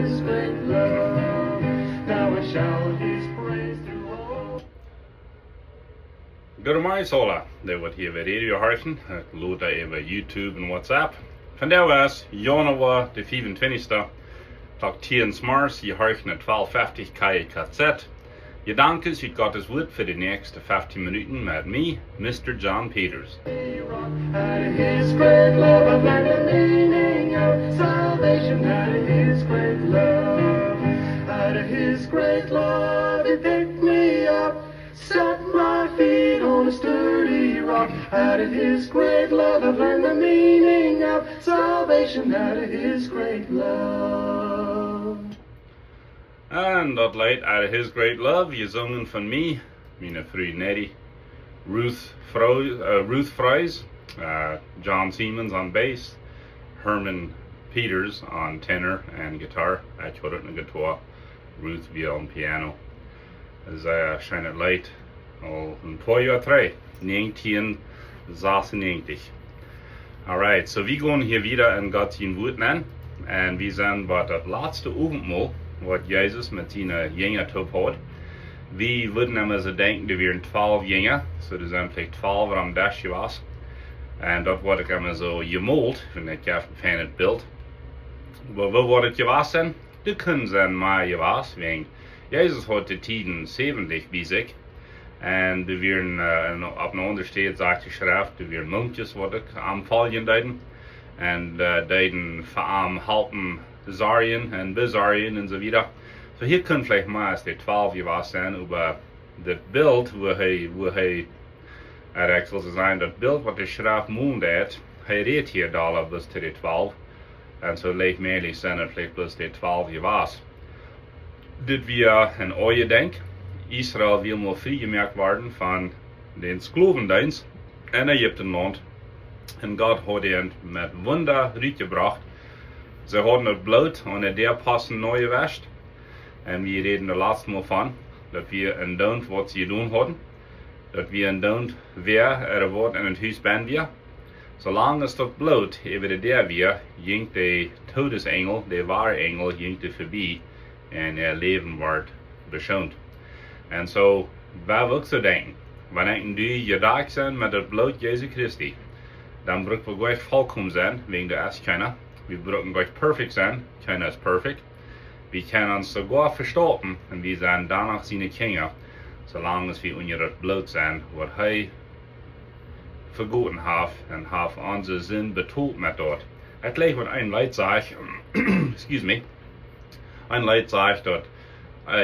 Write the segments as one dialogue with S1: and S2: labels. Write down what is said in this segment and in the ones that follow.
S1: his great love. Now I shout his praise through all.
S2: Goedemorgen alla. Det var hier weer radio harten. Ik lood dat over YouTube en WhatsApp. Vandaag was januari de 25e. Klok 10 mars. Je harten at 12:50 KZ. Je dank is, u Gottes woord voor de nächste 15 minuten met mij, Mr. John Peters.
S1: Out of his great love, I've learned the meaning of salvation. Out of his great love, out of his great love, he picked me up, set my feet on a sturdy rock. Out of his great love, I've learned the meaning of salvation. Out of his great love.
S2: En dat leidt out of his great love, je zongen van mij, mijn vriend Nettie, Ruth Fries, John Siemens on bass, Herman Peters on tenor and guitar, ik hoor het een guitar, Ruth viola on piano. Dus schijnt het leidt al een paar jaar terug, 1996. Alright, so wir gehen hier wieder in Gottes Wort an, und wir sind bei Daut Latzte Uvendmoohl, was Jesus mit seinen Jüngern top hat. Wir würden immer so denken, da wären 12 Jünger, so das sind vielleicht 12 am das was. Und dort wurde ich immer so gemalt, wenn ich auf dem Fan Bild. Aber wo wurde es gewesen? Das können sein mal gewesen, wegen Jesus hat die Tiden 70 bis sich. Und da wären, auf einer anderen Stelle sagt die Schrift, da wären Mönches, was ich am Folgen deuten. Und deuten vor allem halten Sarien und Besarien und so weiter. So hier können vielleicht mal als die 12 gewesen sein, aber das Bild, wo er actually zu sein, das Bild, was die Schrift mond hat, redet hier da bis zu die 12. Und so leicht mehrlich sind es vielleicht bis die 12 gewesen. Das wir in euer Denk, Israel will mal freigemacht werden von den Sklavendienst in Ägyptenland. Und Gott hat ihn mit Wunder rausgebracht. Sie haben das Blut und der passen neu gewäscht. Und wir reden das letzte Mal von, dass wir in Don't, was sie getan haben. Dass wir in Don't, wer Wort in das Haus bin wir. Solange es das Blut über der wir, ging der Todesengel, der wahre Engel, ging vorbei. Und Leben wird beschont. Und so, wer will so denken? Wenn du gedacht sind mit dem Blut Jesu Christi, dann brauchen wir gleich vollkommen sein, wegen der ist keiner. Wir brauchen gleich perfekt sein, keiner ist perfekt. Wir können uns sogar verstoppen und wir sind danach seine Kinder, solange wir unter das Blut sind, was er vergoten hat und hat unsere Sinn betont mit dort. Ich gleich mit einem Leid sagt, excuse me, ein Leid sagt, dass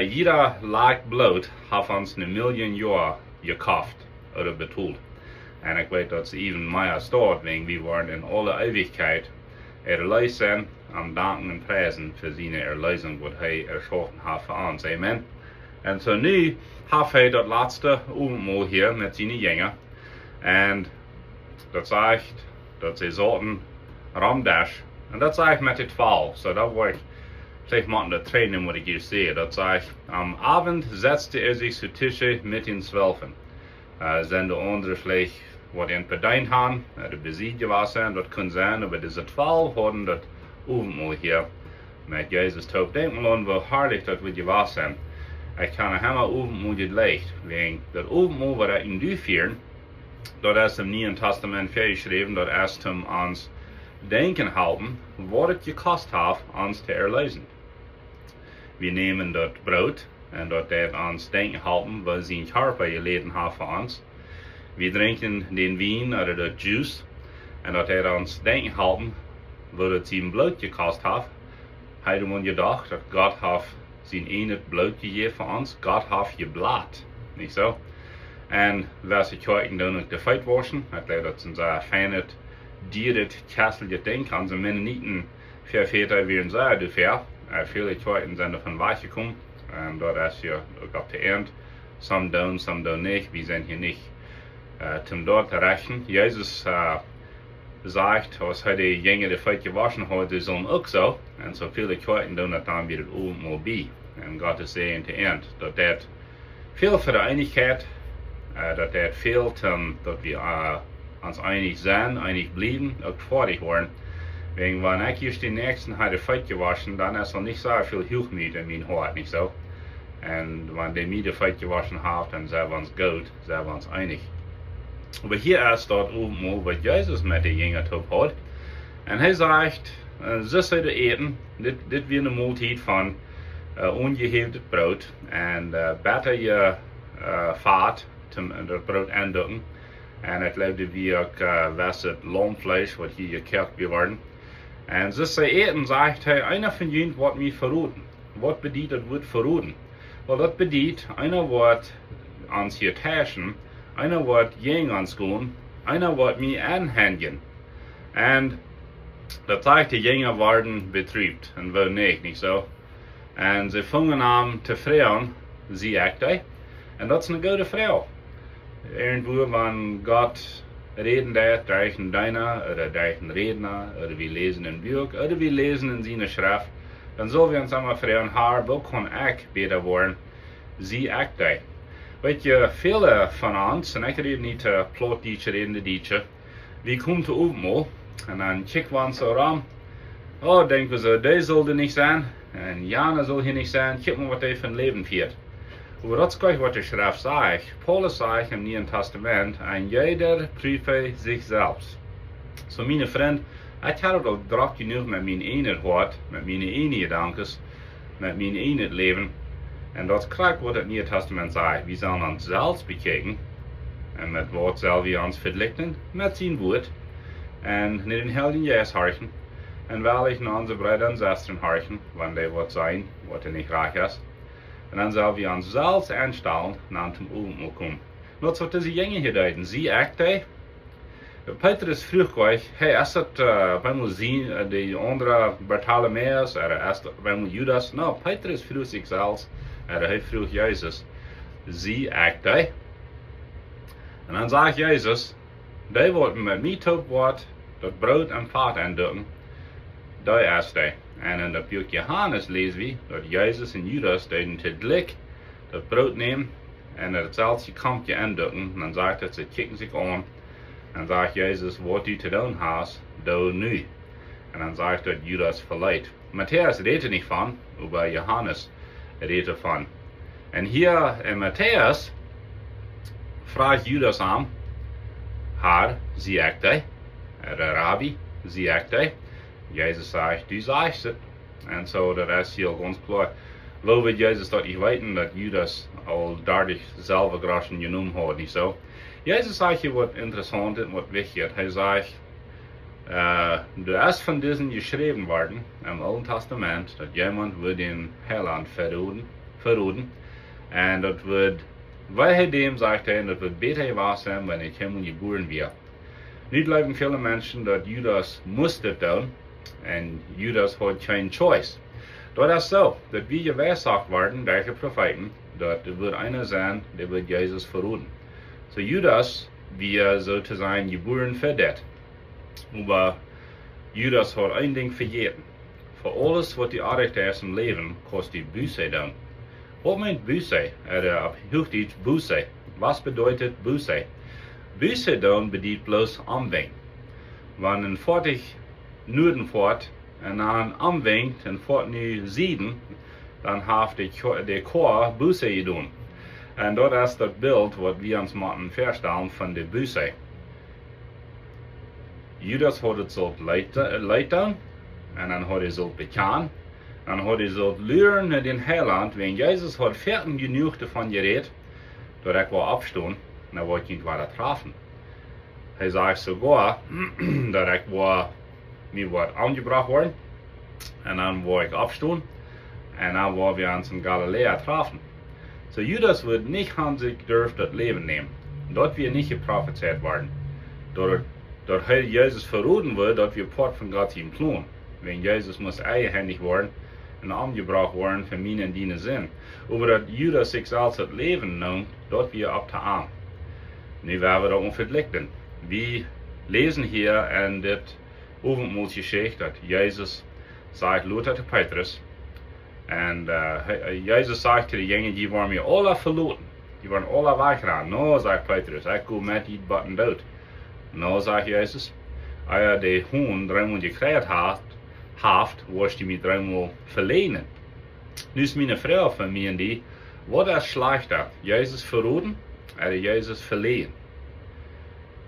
S2: jeder Lag Blut hat uns 1 Million Jahre gekauft oder betont. Und ich weiß, dass es even mehr steht, wegen wir wollen in alle Ewigkeit erlöst sein, am Danken und Preisen für seine Erlösung, was er erschaffen hat für uns. Amen. Und so nu hat er das letzte Uvendmoohl hier mit seinen Jüngern. Und das sagt, dass sie sollten Ramdash. Und das sagt mit den 12. So da war ich vielleicht mal in der Training, was ich hier sehe. Das sagt, am Abend setzte er sich zu Tische mit den 12. Sind die anderen vielleicht, was ihn bedient haben, oder besiegt gewesen, das kann sein, aber diese 12 haben das Uvendmoohl hier mit Jesus Tod. Denken wir an, wie herrlich das wird gewesen. Ich kann immer Uvendmoohl gelegt, wegen das Uvendmoohl, was er in durchführen, das ist im Neuen Testament geschrieben, das ist uns denken halten, was es gekostet hat, uns zu erlösen. Wir nehmen das Brot und das uns denken halten, was sein Körper gelitten hat für uns. Wir trinken den Wein oder das Juice und das uns denken halten, was es sein Blut gekostet hat. Heute haben wir gedacht, dass Gott hat sein eines Blut gegeben für uns. Gott hat geblat, nicht so? Und was ich heute dann die Feit waschen, ich glaube, das sind sehr feine, direkt kästliche Dinge, also Mennoniten für Väter werden sehr dafür. Viele heute sind davon weichgekommen, und dort ist ja auf der Ernte, some don't nicht, wir sind hier nicht zum dort rechnen. Jesus sagt, was heute die Jünger die Feit gewaschen hat, die sollen auch so, und so viele heute dann dann wieder Uvendmoohl bei. Und Gott ist sehr in der Ernte, dass viel für die Einigkeit, dass viel, dass wir uns einig sein, einig blieben, auch fertig waren. Wegen, wenn ich just den nächsten hatte Fett gewaschen, dann ist noch nicht so viel Hochmut in mein Hart, nicht so? Und wenn die mir Fett gewaschen hat, dann sind wir uns gut, sind wir uns einig. Aber hier ist dort oben, was Jesus mit den Jüngern hat. Und er sagt, sie sollen eten, das wird eine Mahlzeit von ungehebtes Brot. Und beter je Fahrt, das Brot anducken. Und het leefde wie ook was het loonvlees, wat hier gekerkt geworden. En ze zei eten, zegt hij, einer van jullie wordt mij verroden. Wat bedient dat woord verroden? Wel, dat bedient, einer wordt ons hier taschen, einer wordt jeng ons gaan, einer wordt mij aanhangen. En dat zegt de jongen worden betrübt, en wel niet zo. En ze vangen aan te vragen, zie ik dat? En dat is een goede vrouw. Irgendwo, wenn Gott reden darf, durch einen Diener oder durch einen Redner, oder wir lesen ein Buch, oder wir lesen in seiner Schrift, dann sollen wir uns einmal fragen, Herr, wo kann ich besser werden? Sie ich da. Weet je, viele von uns, und ich rede nicht Plautdietsch, redende Dietsche, wir kommen zu Uvendmoohl, und dann kicken wir uns so ran, oh, denken wir so, der sollte nicht sein, und Jana soll hier nicht sein, kicken wir, was der für ein Leben führt. Aber dat is gleich wat de schrift zegt. Paulus zegt im Nieuwen Testament, en jeder prüfe sich selbst. So meine Vriend, ik had het al druk genoeg met mijn ene hart, met mijn ene gedanken, met mijn ene leven. En dat is gelijk wat het Nieuwe Testament zegt. We zullen ons zelfs bekijken. En met wat zullen we ons verlichten? Met zijn woord. En niet in helden Jezus harken. En wellicht naar onze broeders en zusters harken, wanneer die wat zijn, wat er niet graag is. En dan zullen we ons zelfs aanstellen naar het Uvendmoohl komen. Dat is wat deze jongen hier deuten. Zie ik dat? Petrus vroeg gleich, hey, is dat bij zien de andere Bartholomeus, of is dat bij Judas? Nou, Petrus vroeg zichzelf, hij vroeg Jezus, zie ik dat? En dan zegt Jezus, die worden met mij top wordt, dat brood en vat aandoen, die is dat. En in het boek Johannes lezen we dat Jezus en Judas deden tegelijk dat brood nemen en hetzelfde kampje aandoen. En dan zegt het, ze kijken zich om en zegt Jezus, wat u te doen hast, doe nu. En dan zegt dat Judas verleidt. Matteaus redt er niet van, maar Johannes redt ervan. En hier in Matteaus vraagt Judas aan, Herr, zie ik dat? Rabbi, zie ik dat? Jezus zegt, du sagst het. En zo, dat is heel ganz klar. Wo wird Jezus dat niet weten, dat Judas al daardig zelf graschen genoemd had, niet zo. Jezus zegt hier wat interessant en wat wichtig. Hij zegt, er is van diesen geschreven worden, im Alten Testament, dat jemand wird den Heiland verroden. En dat wird, weil hij dem zegt hij, dat wird beter was zijn, wenn ik hem geboren weer. Nu leven viele mensen dat Judas moest het doen. En Judas had geen choice. Dat is zo, dat we geweissagt worden door de profeten, dat er wird einer zijn, der wird Jezus verroden. So Judas, wie sozusagen geboren für das. Aber Judas hat ein Ding vergeten. Für alles, was die Arbeit ist im Leben, kostet die Buße dann. Was meint Buße? Auf Hochdeutsch Buße. Was bedeutet Buße? Buße dann bedeutet bloß Umwegen. Wenn ein 40 Minuten fort en dan omwenkt en fort nu Süden, dan heeft de Chor Buße gedaan. En dat is dat beeld wat we ons moeten verstellen van de Buße. Judas had het zo leid doen, en dan had hij zo bekaan, en dan had hij zo leren naar den Heiland, wenn Jezus had veertig genoeg ervan gereed, dat ik wil afstaan, dan word ik niet weer treffen. Hij zegt sogar, dat ik wil mir wordt aangebracht worden. En dan word ik afstaan. En dan worden we ons in Galilea treffen. So Judas wird nicht an sich dürfen das Leben nehmen. Dort wir nicht geprophezeit worden. Dort Jesus verroden wird, dort wir Port von Gott ihm tun. Wenn Jesus muss eigenhändig worden und angebracht worden für mich in deine Sinn. Aber dat Judas sich als het Leben nimmt, dort wir ab der Arm. Nu werden wir da unverlichten. Wir lesen hier in dit Uvendmoohlgeschichte, dat Jezus sagt Luther te Petrus. En Jezus sagt zu den Jüngern, die waren mir alle verloren. Die waren alle weggerannt. No, sagt Petrus, ich gehe mit die Batten dood. No, sagt Jezus, als de Hohn dreimal gekriegt haft, was die mit dreimal verlehnen. Nu is meine Frau von mir die, wat is slechter, Jezus verroden oder Jezus verlehen?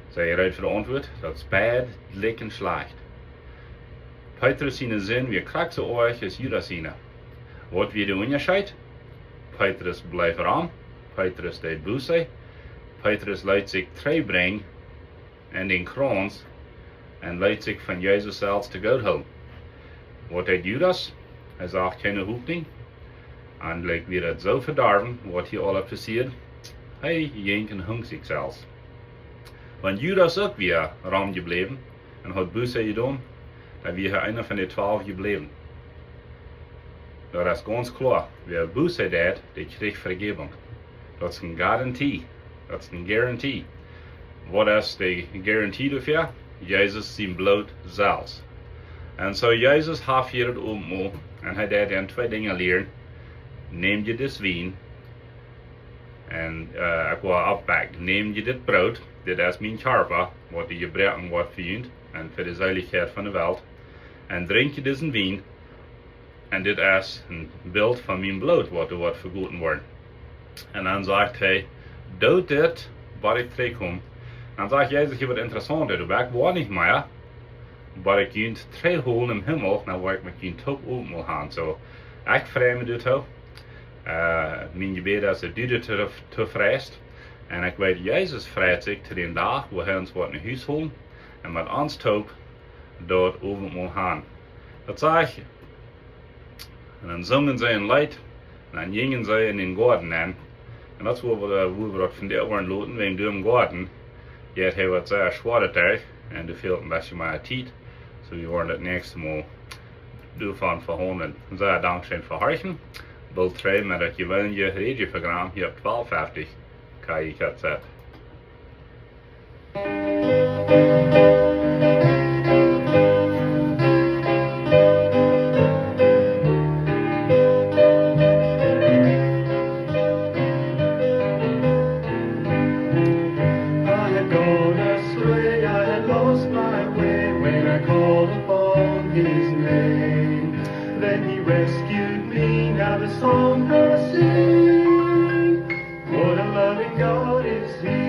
S2: Zij eruit verantwoord, dat is bad, lik en slecht. Petrus zijn zin, wie krijgt ze euch, is Judas zijn. Wat weer de onderscheid? Petrus blijft aan, Petrus deed busse, Petrus laat zich terugbrengen en den krans en laat zich van Jezus zelfs te God houden. Wat deed Judas? Hij zegt geen hoefding. En like weer het zo verdarven, wat hier al passiert, hij jenken hung zich zelfs. Want Judas ook weer raam gebleven en had busse gedaan, dan weer hij einer van de 12 gebleven. Dat is ganz klar, wer busse deed, die krijgt vergeving. Dat is een garantie. Dat is een garantie. Wat is de garantie daarvoor? Jezus zijn bloed zelfs. En zo Jezus heeft hier het Uvendmoohl en hij deed dan 2 dingen leren. Neem je dit wien en ik wil afbakken. Neem je dit brood, dit is mijn karper, wat je gebruiken wordt voor je en voor de zuiligheid van de wereld. En drink je deze wien en dit is een beeld van mijn bloed wat er wordt vergoten worden. En dan zegt hij, doe dit waar ik terugkom. Dan zegt Jezus, je wat interessant, ik word niet meer, maar ik kan terugholen in de hemel, dan word ik met je top Uvendmoohl gaan. Zo, ik vraag me dit ook. Mijn gebed is dat u te vreest. En ik weet, Jezus vreest zich te den dag, waar hij ons wordt naar huis holen. En met ons top, door Uvendmoohl gaan. Dat zeg je. En dan zongen zij een lied. En dan gingen zij in den garten aan. En dat is waar we dat van der waren loten, wegen dem garten. Jetzt hebben we het zeer zwaar terug. En er fehlt een beetje meer tijd. So we worden het nächste Mal daarvan verholen. Zeer dankzij voor Harchen. Bill 3 met het gewone radioprogramma hier op 1250 KIKZ.
S1: Rescued me, now the song I sing. What a loving God is He.